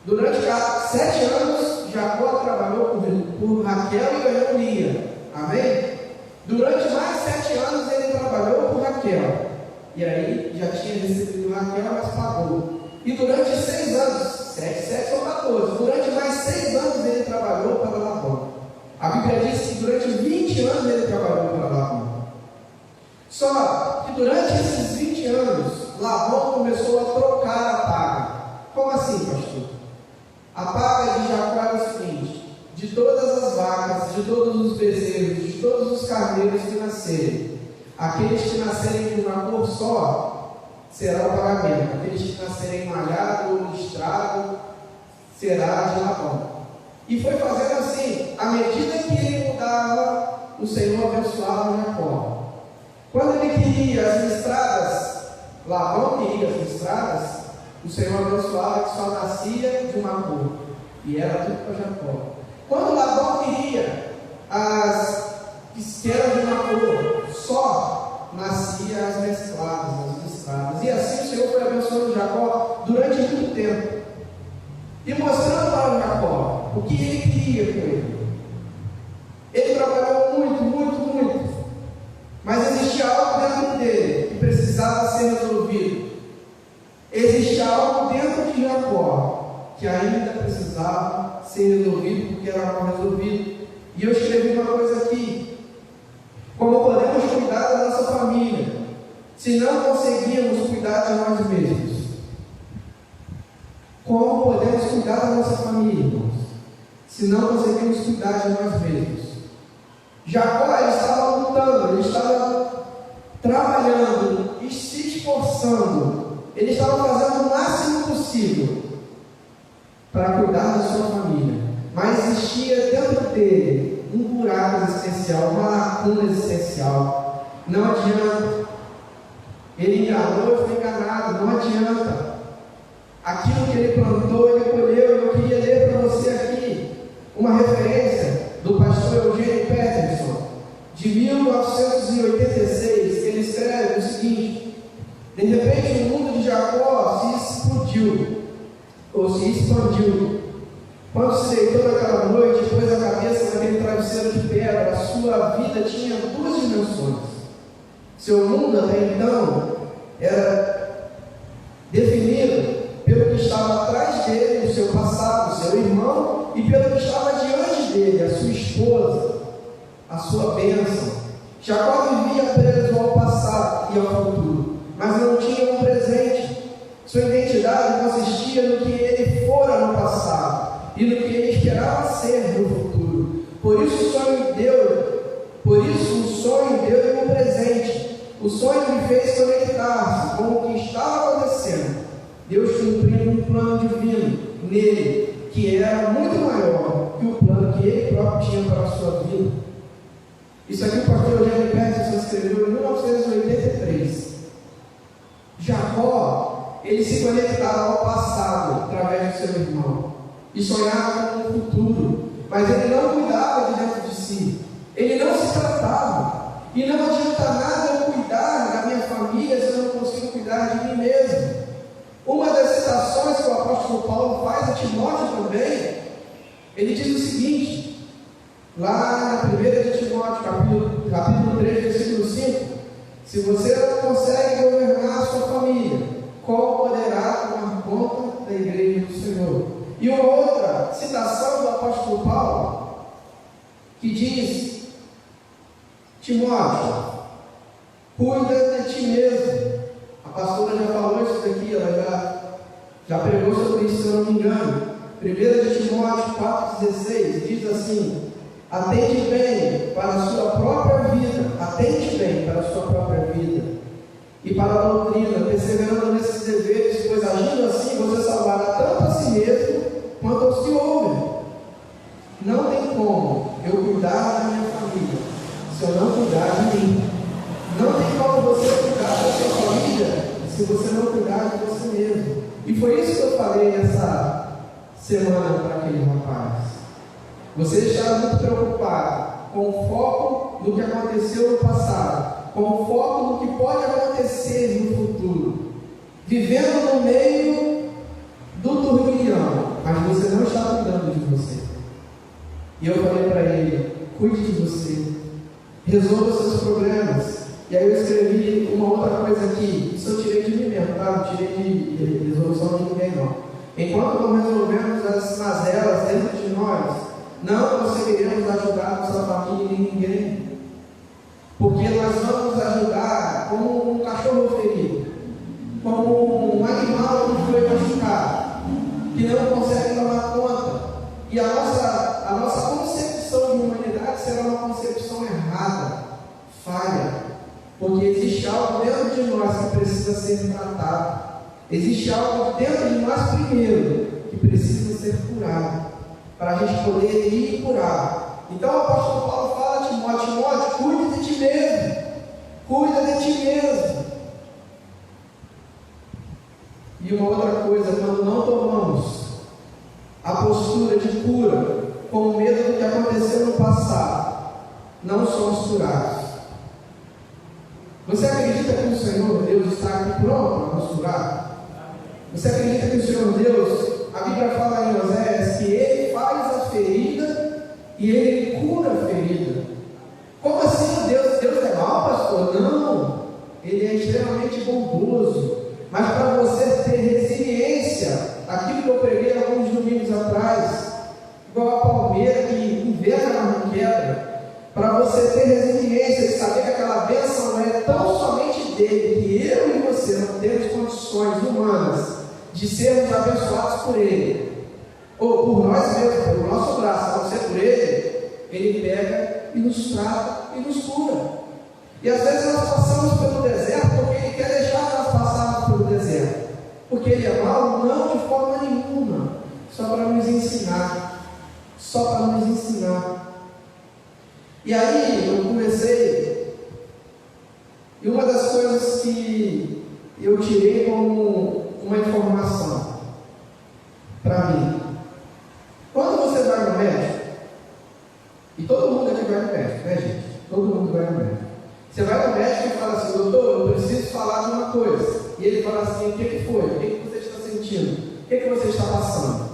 Durante 7 anos, Jacó trabalhou por Raquel e ganhou Lia. Amém? Durante mais 7 anos ele trabalhou por Raquel. E aí já tinha recebido Raquel, mas pagou. E durante 6 anos, 7 são 14. Durante mais 6 anos ele trabalhou para Labão. A Bíblia diz que durante 20 anos ele trabalhou para Labão. Só que durante esses 20 anos, Labão começou a trocar a paga. Como assim, pastor? A paga de Jacó era o seguinte: de todas as vacas, de todos os bezerros, de todos os carneiros que nascerem, aqueles que nascerem de uma cor só, será o pagamento. Aqueles que nascerem malhado ou listrado, será de Labão. E foi fazendo assim, à medida que ele mudava, o Senhor abençoava Jacó. Quando ele queria as listradas, Labão queria as listradas, o Senhor abençoava que só nascia de uma cor, e era tudo para Jacó. Quando Labão queria as que eram de uma cor só, nascia as mescladas, as listradas. E assim o Senhor foi abençoando Jacó durante muito tempo, e mostrando para Jacó o que ele queria com ele. Ele trabalhou muito, muito, muito, mas existia algo dentro dele que precisava ser resolvido. Existia algo dentro de Jacó que ainda precisava ser resolvido, porque era mal resolvido. E eu escrevi uma coisa aqui: como podemos cuidar da nossa família se não conseguimos cuidar de nós mesmos? Como podemos cuidar da nossa família, irmãos, se não conseguimos cuidar de nós mesmos? Jacó, ele estava lutando, ele estava trabalhando e se esforçando, ele estava fazendo o máximo possível para cuidar da sua família, mas existia dentro dele um buraco existencial, uma lacuna existencial. Não adianta, ele enganou e foi enganado, não adianta. Aquilo que ele plantou, ele colheu. Eu queria ler para você aqui uma referência do pastor Eugênio Peterson, de 1986, que ele escreve o seguinte: de repente o mundo de Jacó se explodiu, ou se expandiu, quando se deitou naquela noite e pôs a cabeça naquele travesseiro de pedra. A sua vida tinha duas dimensões. Seu mundo até então era definido pelo que estava atrás dele, o seu passado, o seu irmão, e pelo que estava diante dele, a sua esposa, a sua bênção. Jacó vivia preso ao passado e ao futuro, mas não tinha um presente. Sua identidade consistia no que ele fora no passado e no que ele esperava ser no futuro. Por isso o sonho deu-lhe um presente. O sonho me fez conectar-se com o que estava acontecendo. Deus cumprindo um plano divino nele, que era muito maior que o plano que ele próprio tinha para a sua vida. Isso aqui o pastor Eugênio Peterson escreveu em 1983. Jacó, ele se conectava ao passado através do seu irmão e sonhava com o futuro, mas ele não cuidava de dentro de si, ele não se tratava. E não adianta nada eu cuidar da minha família se eu não consigo cuidar de mim mesmo. Uma das citações que o apóstolo Paulo faz a Timóteo também, ele diz o seguinte, lá na 1 de Timóteo, capítulo 3, versículo 5: se você não consegue governar a sua família, qual poderá tomar conta da igreja do Senhor? E uma outra citação do apóstolo Paulo, que diz: Timóteo, cuida de ti mesmo. A pastora já falou isso daqui, ela já pregou sobre isso, se eu não me engano. 1 de Timóteo 4,16 diz assim: atende bem para a sua própria vida, e para a doutrina, perseverando nesses deveres, pois agindo assim você salvará tanto a si mesmo quanto aos que ouvem. Não tem como eu cuidar da minha família se eu não cuidar de mim. Não tem como você cuidar da sua família se você não cuidar de você mesmo. E foi isso que eu falei nessa semana para aquele rapaz. Você está muito preocupado com o foco no que aconteceu no passado, com o foco no que pode acontecer no futuro, vivendo no meio do turbilhão, mas você não está cuidando de você. E eu falei para ele: cuide de você, resolva seus problemas. E aí eu escrevi uma outra coisa aqui, isso eu tirei de mim mesmo, tá? Não tirei de resolução de ninguém não. Enquanto não resolvemos as mazelas dentro de nós, não conseguiremos ajudar nossa família e ninguém, porque nós vamos ajudar como um cachorro ferido, como um animal que foi machucado, que não consegue tomar conta, e a nossa concepção de humanidade será uma concepção errada, falha, porque existe algo dentro de nós que precisa ser tratado, existe algo dentro de nós primeiro que precisa ser curado, para a gente poder ir curar. Então o apóstolo Paulo fala a Timóteo: cuida de ti mesmo, cuida de ti mesmo. E uma outra coisa, quando não tomamos a postura de cura, com medo do que aconteceu no passado, não somos curados. Você acredita que o Senhor Deus está aqui pronto para nos curar? Você acredita que o Senhor Deus, a Bíblia fala em Oséias, que Ele faz a ferida e Ele cura a ferida? Como assim Deus é mau, pastor? Não, Ele é extremamente bondoso. Mas para você ter resiliência, aquilo que eu preguei alguns domingos atrás, igual a palmeira que inverna mas não quebra, para você ter resiliência e saber que aquela bênção não é tão somente dele, que eu e você não temos condições humanas de sermos abençoados por ele, ou por nós mesmos, pelo nosso braço, a não ser por ele pega e nos trata e nos cura. E às vezes nós passamos pelo deserto porque ele quer deixar nós passarmos pelo deserto, porque ele é mau? Não, de forma nenhuma, só para nos ensinar, só para nos ensinar. E aí eu comecei, e uma das coisas que eu tirei como uma informação para mim: quando você vai no médico, e todo mundo aqui vai no médico, né, gente? Todo mundo vai no médico. Você vai no médico e fala assim: doutor, eu preciso falar de uma coisa. E ele fala assim: o que foi? O que você está sentindo? O que você está passando?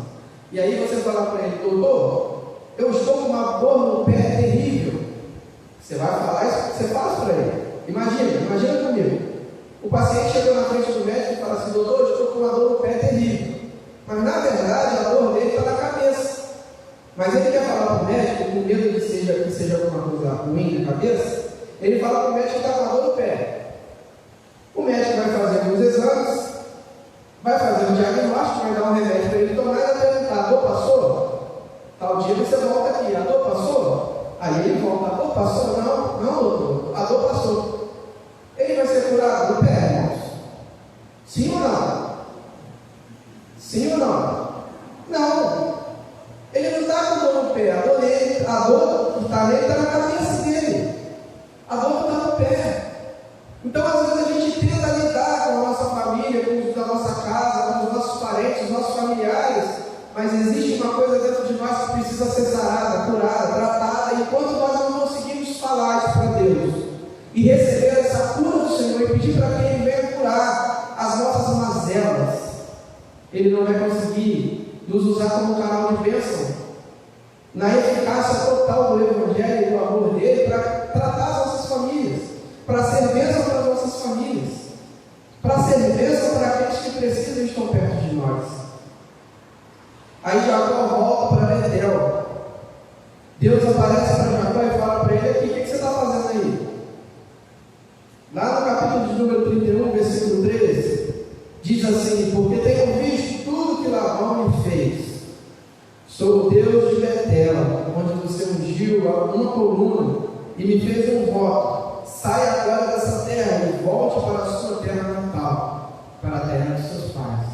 E aí você fala para ele: doutor, eu estou com uma dor no pé terrível. Você vai falar isso, você fala para ele. Imagina comigo. O paciente chegou na frente do médico e fala assim: doutor, eu estou com uma dor no pé terrível. Mas na verdade a dor dele está na cabeça. Mas ele quer falar para o médico, com medo de que seja alguma coisa ruim na cabeça. Ele fala para o médico que está com a dor no pé. O médico vai fazer alguns exames, vai fazer um diagnóstico, vai dar um remédio para ele tomar e vai perguntar: a dor passou? Tal dia você volta aqui, a dor passou? Aí ele volta: a dor passou? Não, doutor, a dor passou. Ele vai ser curado do pé, irmãos? Sim ou não? Sim ou não? Não. Ele não está com dor no pé, a dor que está nele está na cabeça dele. A dor está no pé. Então, às vezes, a gente tenta lidar com a nossa família, com a nossa casa, com os nossos parentes, os nossos familiares, mas existe uma coisa dentro de nós que precisa ser sarada, curada, tratada, enquanto nós não conseguimos falar isso para Deus e receber essa cura do Senhor e pedir para que Ele venha curar as nossas mazelas, Ele não vai conseguir nos usar como canal de bênção na eficácia total do Evangelho e do amor dele para tratar as nossas famílias, para ser bênção para as nossas famílias, para ser bênção para aqueles que precisam e estão perto de nós. Aí Jacó volta para Betel. Deus aparece para Jacó e fala para ele aqui: o que você está fazendo aí? Lá no capítulo de número 31, versículo 13, diz assim: porque tenho visto tudo que Labão me fez. Sou o Deus de Betel, onde você ungiu uma coluna e me fez um voto: saia agora dessa terra e volte para a sua terra natal, para a terra de seus pais.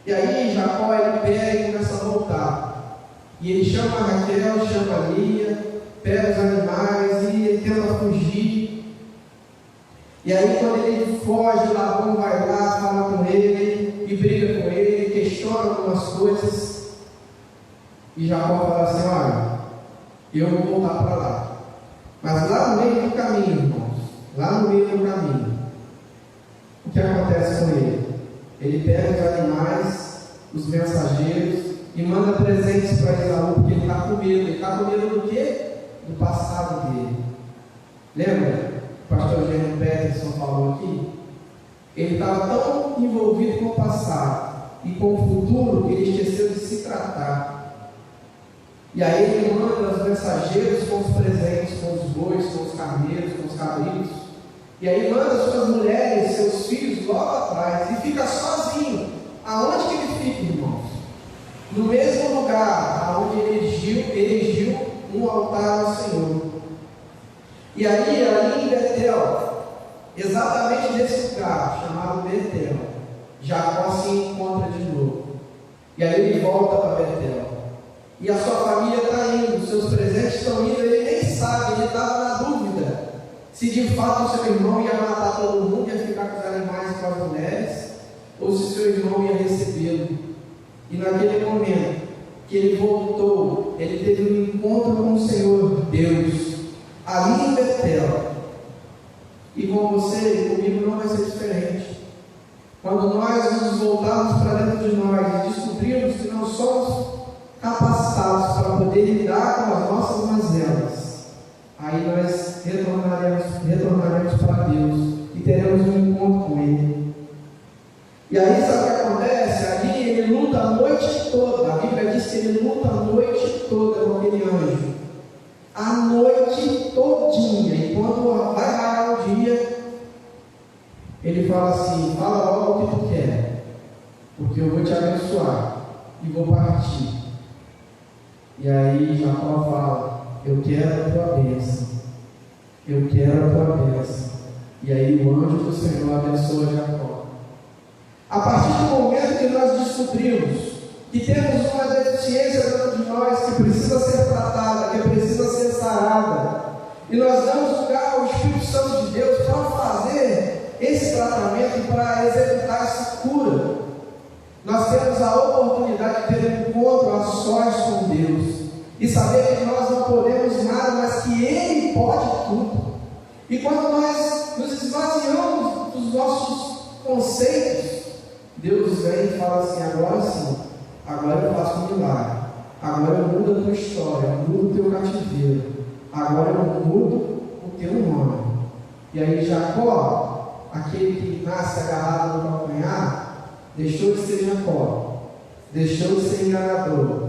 E aí Jacó ele pega e começa a voltar. E ele chama Raquel, chama Lia, pega os animais e ele tenta fugir. E aí quando ele foge, Labão vai lá, fala com ele e briga com ele, questiona algumas coisas. E Jacó fala assim: olha, eu vou voltar para lá. Mas lá no meio do caminho, irmãos, lá no meio do caminho, o que acontece com ele? Ele pega os animais, os mensageiros, e manda presentes para Esaú, porque ele está com medo. Ele está com medo do quê? Do passado dele. Lembra? O pastor Eugênio Peterson falou aqui. Ele estava tão envolvido com o passado e com o futuro que ele esqueceu de se tratar. E aí ele manda os mensageiros com os presentes, com os bois, com os carneiros, com os cabritos. E aí manda suas mulheres, seus filhos logo atrás, e fica sozinho. Aonde que ele fica, irmãos? No mesmo lugar onde ele erigiu um altar ao Senhor. E aí, ali em Betel, exatamente nesse lugar chamado Betel, Jacó se encontra de novo. E aí ele volta para Betel. E a sua família está indo, os seus presentes estão indo, ele nem sabe, ele estava na dúvida se de fato o seu irmão ia matar todo mundo, ia ficar com os animais e com as mulheres, ou se seu irmão ia recebê-lo. E naquele momento que ele voltou, ele teve um encontro com o Senhor Deus. ali em Betel. E com você e comigo não vai ser diferente. Quando nós nos voltarmos para dentro de nós e descobrirmos que não somos capacitados para poder lidar com as nossas mazelas, aí nós retornaremos para Deus e teremos um encontro com Ele. E aí sabe o que acontece? Ali ele luta a noite toda. A Bíblia diz que ele luta a noite toda com aquele anjo. A noite todinha. E quando vai raiar o dia, ele fala assim: fala logo o que tu quer, porque eu vou te abençoar e vou partir. E aí Jacó fala: eu quero a tua bênção, eu quero a tua bênção. E aí o anjo do Senhor abençoa Jacó. A partir do momento que nós descobrimos que temos uma deficiência dentro de nós que precisa ser tratada, que precisa ser sarada, e nós damos lugar ao Espírito Santo de Deus para fazer esse tratamento e para executar essa cura, nós temos a oportunidade de ter um encontro a sós com Deus e saber que nós não podemos nada, mas que Ele pode tudo. E quando nós nos esvaziamos dos nossos conceitos, Deus vem e fala assim: agora sim, agora eu faço um milagre, agora eu mudo a tua história, eu mudo o teu cativeiro, agora eu mudo o teu nome. E aí Jacó, aquele que nasce agarrado no calcanhar, deixou de ser Jacó, deixou de ser enganador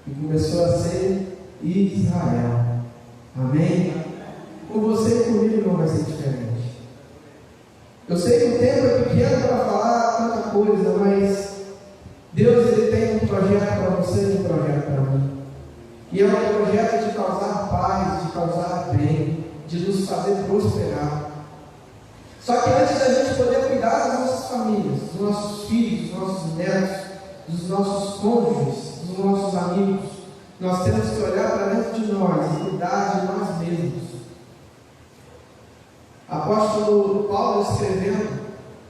e começou a ser Israel. Amém? Com você e comigo não vai ser diferente. Eu sei que o tempo é pequeno para falar tanta coisa, mas Deus ele tem um projeto para você e um projeto para mim. E é um projeto de causar paz, de causar bem, de nos fazer prosperar. Só que antes da gente poder cuidar das nossas famílias, dos nossos filhos, dos nossos netos, dos nossos cônjuges, dos nossos amigos, nós temos que olhar para dentro de nós e cuidar de nós mesmos. Apóstolo Paulo, escrevendo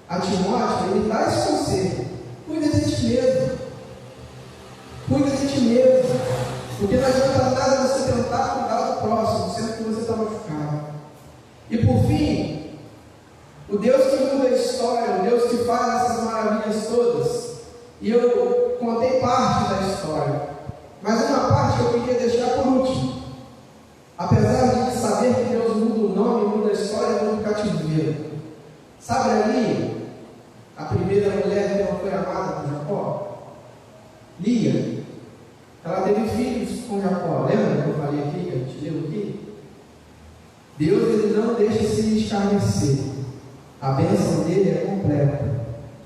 a Timóteo, ele dá esse conselho: cuida de ti mesmo, cuida de ti mesmo, porque não adianta nada você tentar cuidar do próximo, sendo que você está machucado. E por fim, o Deus que muda a história, o Deus que faz essas maravilhas todas, e eu contei parte da história, mas uma parte que eu queria deixar por último. Apesar de saber que Deus muda o nome, muda a história, muda o cativeiro. Sabe ali, a primeira mulher que não foi amada por Jacó? Lia. Ela teve filhos com Jacó. Lembra que eu falei aqui, que a gente leu aqui? Deus ele não deixa se escarnecer. A bênção dele é completa.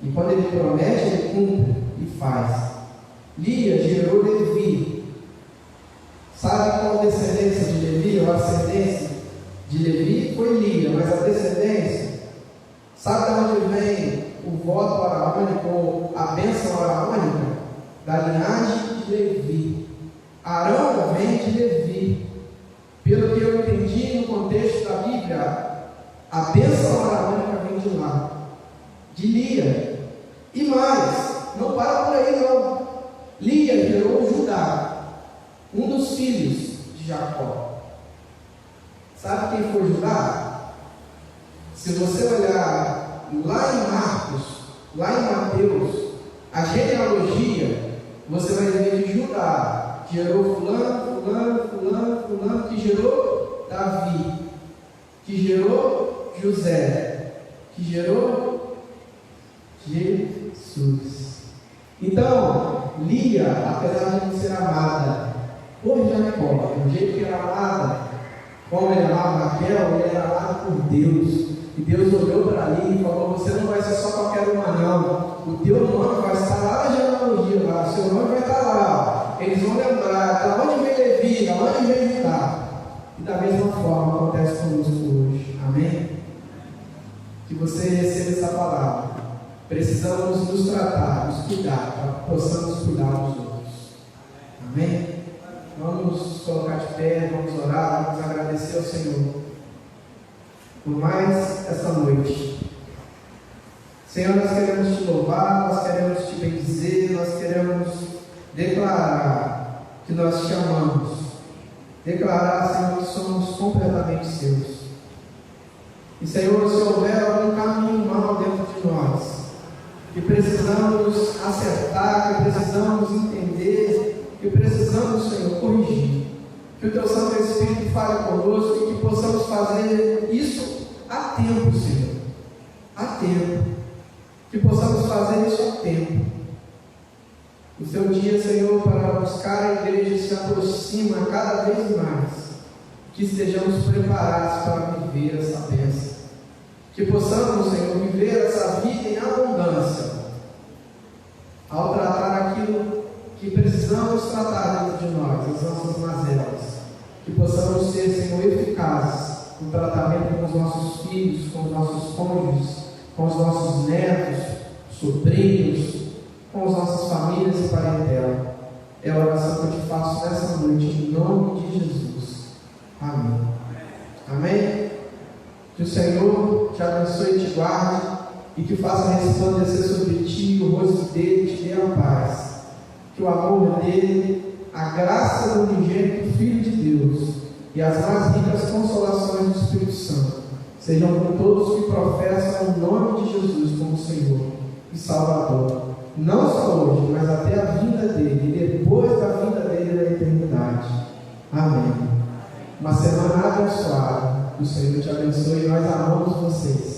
E quando ele promete, ele cumpre e faz. Lia gerou Levi. Sabe qual a descendência de Levi, ou a ascendência de Levi? Foi Lia, mas a descendência, sabe de onde vem o voto araônico, ou a bênção araônica? Da linhagem de Levi. Arão vem de Levi. Pelo que eu entendi no contexto da Bíblia, a bênção araônica vem de lá, de Lia. E mais, não para por aí não. Lia gerou Judá, um dos filhos de Jacó. Sabe quem foi Judá? Se você olhar lá em Marcos, lá em Mateus, a genealogia, você vai ver que Judá gerou fulano, que gerou Davi, que gerou José, que gerou Jesus. Então, Lia, apesar de não ser amada por Jacó, do jeito que era amada, como ele amava Raquel, ele era amado por Deus. E Deus olhou para Lia e falou: você não vai ser só qualquer uma não, o teu nome vai estar lá na genealogia, lá, o seu nome vai estar lá, eles vão lembrar, da onde vem Levi, da onde vem Judá. E da mesma forma acontece conosco hoje, amém? Que você receba essa palavra. Precisamos nos tratar, nos cuidar, para que possamos cuidar dos outros, amém? Vamos colocar de pé, vamos orar, vamos agradecer ao Senhor por mais essa noite. Senhor, nós queremos te louvar, nós queremos te bendizer, nós queremos declarar que nós te amamos declarar, Senhor, que somos completamente seus. E, Senhor, se houver algum caminho mal dentro de nós, que precisamos acertar, que precisamos entender, que precisamos, Senhor, corrigir, que o Teu Santo Espírito fale conosco e que possamos fazer isso a tempo, Senhor. A tempo. Que possamos fazer isso a tempo. O Teu dia, Senhor, para buscar a igreja se aproxima cada vez mais. Que estejamos preparados para viver essa bênção. Que possamos, Senhor, viver essa vida em abundância. Ao tratar aquilo que precisamos tratar dentro de nós, as nossas mazelas. Que possamos ser, Senhor, eficazes no tratamento com os nossos filhos, com os nossos cônjuges, com os nossos netos, sobrinhos, com as nossas famílias e parentela. É a oração que eu te faço nessa noite, em nome de Jesus. Amém. Amém? Que o Senhor te abençoe e te guarde, e que faça resplandecer sobre ti o rosto dele e te dê a paz. Que o amor dele, a graça do unigênito Filho de Deus e as mais ricas consolações do Espírito Santo sejam com todos que professam o nome de Jesus como Senhor e Salvador, não só hoje, mas até a vinda dele e depois da vinda dele na eternidade. Amém. Uma semana abençoada. Que o Senhor te abençoe e nós amamos vocês.